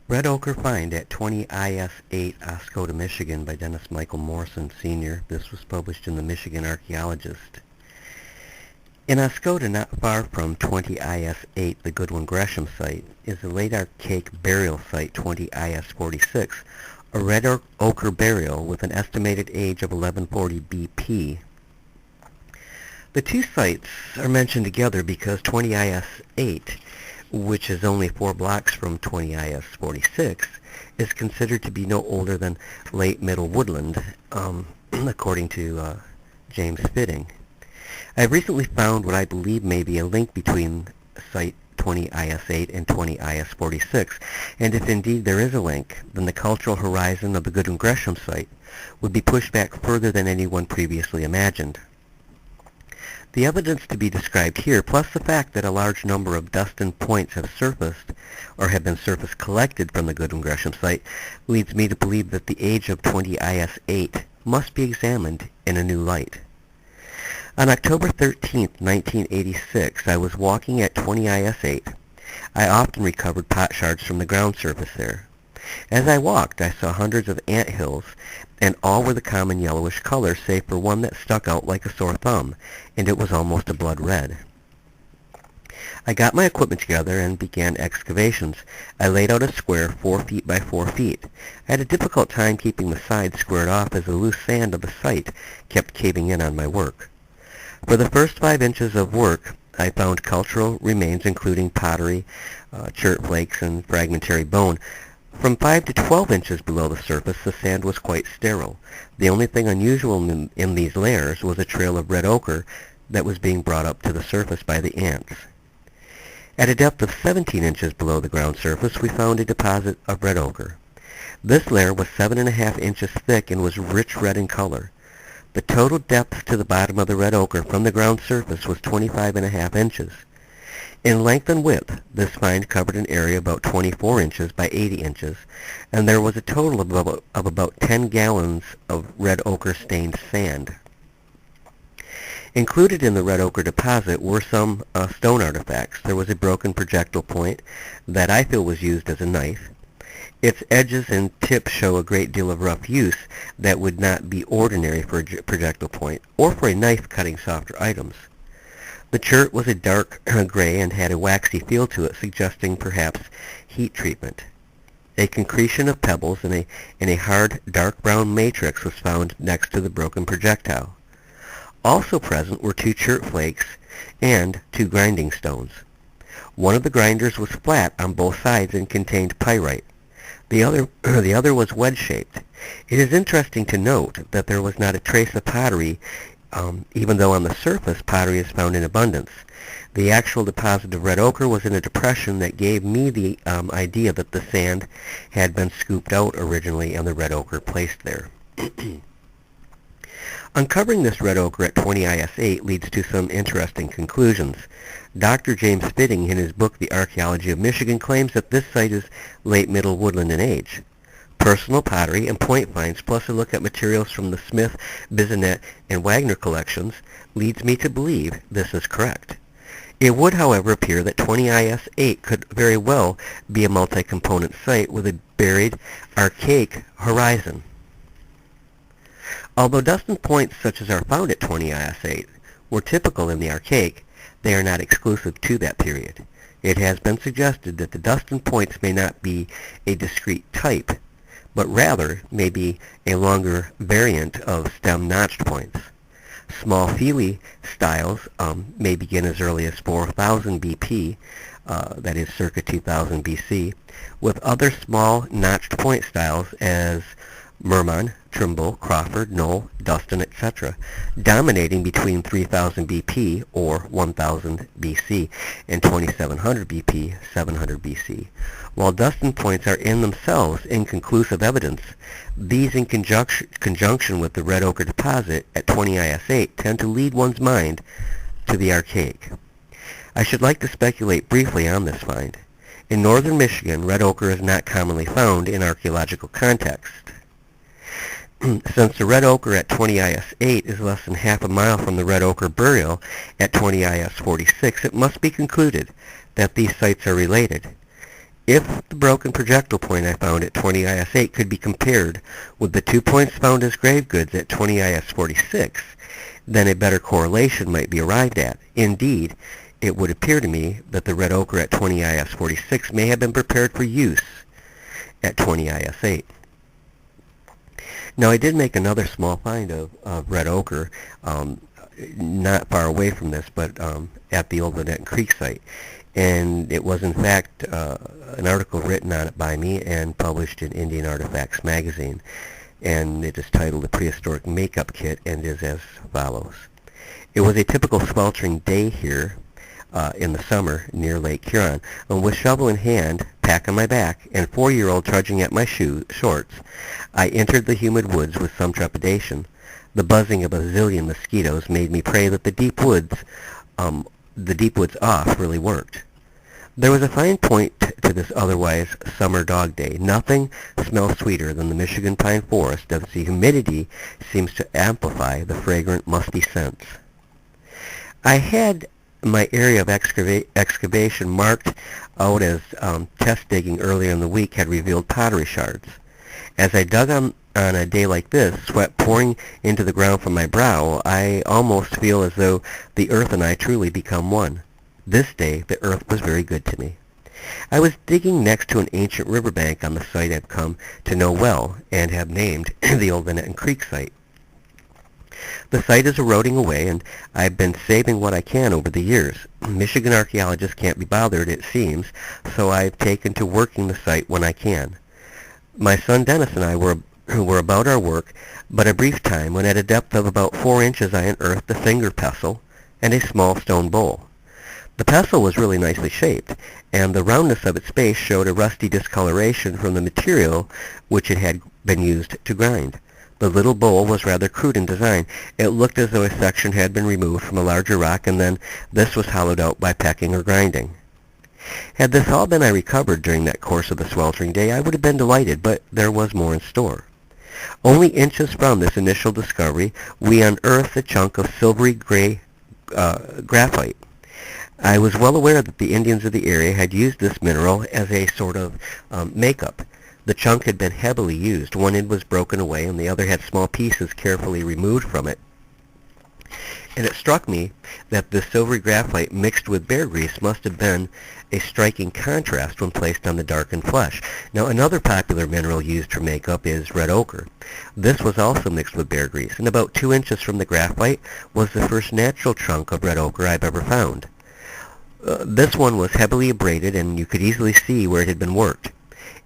Red Ochre Find at 20 IS 8, Oscoda, Michigan by Dennis Michael Morrison, Sr. This was published in the Michigan Archaeologist. In Oscoda, not far from 20 IS 8, the Goodwin Gresham site, is the late archaic burial site 20 IS 46, a red ochre burial with an estimated age of 1140 BP. The two sites are mentioned together because 20 IS 8, which is only 4 blocks from 20 IS 46, is considered to be no older than late middle woodland, according to James Fitting. I have recently found what I believe may be a link between site 20 IS 8 and 20 IS 46, and if indeed there is a link, then the cultural horizon of the Goodwin Gresham site would be pushed back further than anyone previously imagined. The evidence to be described here, plus the fact that a large number of dust and points have surfaced, or have been surface collected from the Goodwin Gresham site, leads me to believe that the age of 20 IS 8 must be examined in a new light. On October 13, 1986, I was walking at 20 IS 8. I often recovered pot shards from the ground surface there. As I walked, I saw hundreds of ant hills, and all were the common yellowish color, save for one that stuck out like a sore thumb, and it was almost a blood red. I got my equipment together and began excavations. I laid out a square 4 feet by 4 feet. I had a difficult time keeping the sides squared off as the loose sand of the site kept caving in on my work. For the first 5 inches of work, I found cultural remains including pottery, chert flakes, and fragmentary bone. From 5 to 12 inches below the surface, the sand was quite sterile. The only thing unusual in these layers was a trail of red ochre that was being brought up to the surface by the ants. At a depth of 17 inches below the ground surface, we found a deposit of red ochre. This layer was 7.5 inches thick and was rich red in color. The total depth to the bottom of the red ochre from the ground surface was 25.5 inches. In length and width, this find covered an area about 24 inches by 80 inches, and there was a total of about 10 gallons of red ochre stained sand. Included in the red ochre deposit were some stone artifacts. There was a broken projectile point that I feel was used as a knife. Its edges and tips show a great deal of rough use that would not be ordinary for a projectile point or for a knife cutting softer items. The chert was a dark gray and had a waxy feel to it, suggesting perhaps heat treatment. A concretion of pebbles in a hard dark brown matrix was found next to the broken projectile. Also present were 2 chert flakes and 2 grinding stones. One of the grinders was flat on both sides and contained pyrite. The other was wedge-shaped. It is interesting to note that there was not a trace of pottery, even though on the surface pottery is found in abundance. The actual deposit of red ochre was in a depression that gave me the idea that the sand had been scooped out originally and the red ochre placed there. Uncovering this red ochre at 20 IS 8 leads to some interesting conclusions. Dr. James Fitting, in his book The Archaeology of Michigan, claims that this site is late middle woodland in age. Personal pottery and point finds, plus a look at materials from the Smith, Bisonet, and Wagner collections, leads me to believe this is correct. It would, however, appear that 20 IS 8 could very well be a multi-component site with a buried, archaic horizon. Although dust and points such as are found at 20 IS 8 were typical in the archaic, they are not exclusive to that period. It has been suggested that the dust and points may not be a discrete type, but rather may be a longer variant of stem notched points. Small feely styles may begin as early as 4000 BP, that is circa 2000 BC, with other small notched point styles as Merman, Trimble, Crawford, Knoll, Dustin, etc., dominating between 3000 BP or 1000 BC and 2700 BP, 700 BC. While Dustin points are in themselves inconclusive evidence, these in conjunction with the red ochre deposit at 20 IS 8 tend to lead one's mind to the archaic. I should like to speculate briefly on this find. In northern Michigan, red ochre is not commonly found in archaeological context. Since the red ochre at 20 IS 8 is less than half a mile from the red ochre burial at 20 IS 46, it must be concluded that these sites are related. If the broken projectile point I found at 20 IS-8 could be compared with the 2 points found as grave goods at 20 IS-46, then a better correlation might be arrived at. Indeed, it would appear to me that the red ochre at 20 IS-46 may have been prepared for use at 20 IS-8. Now, I did make another small find of red ochre, not far away from this, but at the old Lynette Creek site. And it was, in fact, an article written on it by me and published in Indian Artifacts magazine. And it is titled "The Prehistoric Makeup Kit," and is as follows. It was a typical sweltering day here in the summer near Lake Huron, and with shovel in hand, pack on my back, and 4-year-old trudging at my shorts, I entered the humid woods with some trepidation. The buzzing of a zillion mosquitoes made me pray that the deep woods off really worked. There was a fine point to this otherwise summer dog day. Nothing smells sweeter than the Michigan pine forest, as the humidity seems to amplify the fragrant, musty scents. I had my area of excavation marked out as test digging earlier in the week had revealed pottery shards. As I dug on a day like this, sweat pouring into the ground from my brow, I almost feel as though the earth and I truly become one. This day, the earth was very good to me. I was digging next to an ancient riverbank on the site I've come to know well and have named the old Lynette Creek site. The site is eroding away, and I've been saving what I can over the years. Michigan archaeologists can't be bothered, it seems, so I've taken to working the site when I can. My son Dennis and I were about our work but a brief time when at a depth of about 4 inches I unearthed a finger pestle and a small stone bowl. The pestle was really nicely shaped, and the roundness of its base showed a rusty discoloration from the material which it had been used to grind. The little bowl was rather crude in design. It looked as though a section had been removed from a larger rock, and then this was hollowed out by pecking or grinding. Had this all been I recovered during that course of the sweltering day, I would have been delighted, but there was more in store. Only inches from this initial discovery, we unearthed a chunk of silvery gray graphite. I was well aware that the Indians of the area had used this mineral as a sort of makeup. The chunk had been heavily used. One end was broken away, and the other had small pieces carefully removed from it. And it struck me that this silvery graphite mixed with bear grease must have been a striking contrast when placed on the darkened flesh. Now, another popular mineral used for makeup is red ochre. This was also mixed with bear grease, and about 2 inches from the graphite was the first natural chunk of red ochre I've ever found. This one was heavily abraded, and you could easily see where it had been worked.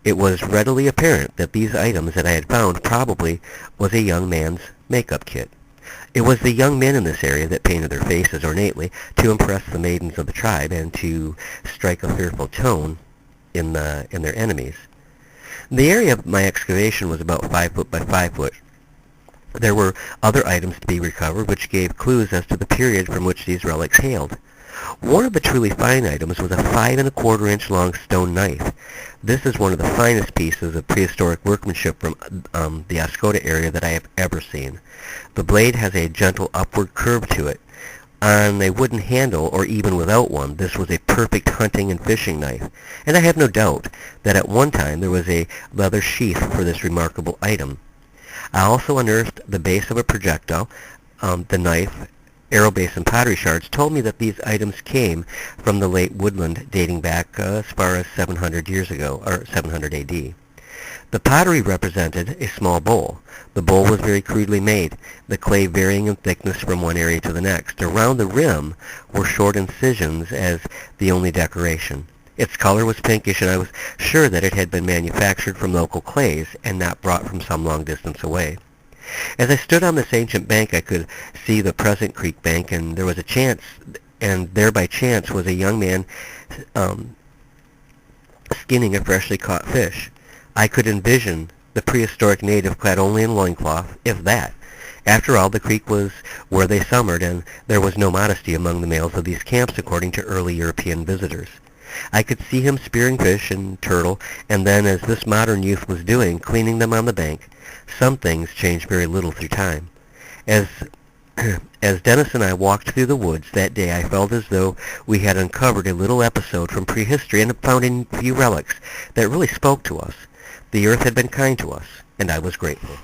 It was readily apparent that these items that I had found probably was a young man's makeup kit. It was the young men in this area that painted their faces ornately to impress the maidens of the tribe and to strike a fearful tone in their enemies. The area of my excavation was about 5 foot by 5 foot. There were other items to be recovered which gave clues as to the period from which these relics hailed. One of the truly fine items was a 5 1/4 inch long stone knife. This is one of the finest pieces of prehistoric workmanship from the Oscoda area that I have ever seen. The blade has a gentle upward curve to it. On a wooden handle, or even without one, this was a perfect hunting and fishing knife, and I have no doubt that at one time there was a leather sheath for this remarkable item. I also unearthed the base of a projectile. The knife, arrow base, and pottery shards told me that these items came from the late woodland dating back as far as 700 years ago, or 700 AD. The pottery represented a small bowl. The bowl was very crudely made, the clay varying in thickness from one area to the next. Around the rim were short incisions as the only decoration. Its color was pinkish, and I was sure that it had been manufactured from local clays and not brought from some long distance away. As I stood on this ancient bank, I could see the present creek bank, and there by chance was a young man skinning a freshly caught fish. I could envision the prehistoric native clad only in loincloth, if that. After all, the creek was where they summered, and there was no modesty among the males of these camps, according to early European visitors. I could see him spearing fish and turtle, and then, as this modern youth was doing, cleaning them on the bank. Some things change very little through time. As As Dennis and I walked through the woods that day, I felt as though we had uncovered a little episode from prehistory and found a few relics that really spoke to us. The earth had been kind to us, and I was grateful.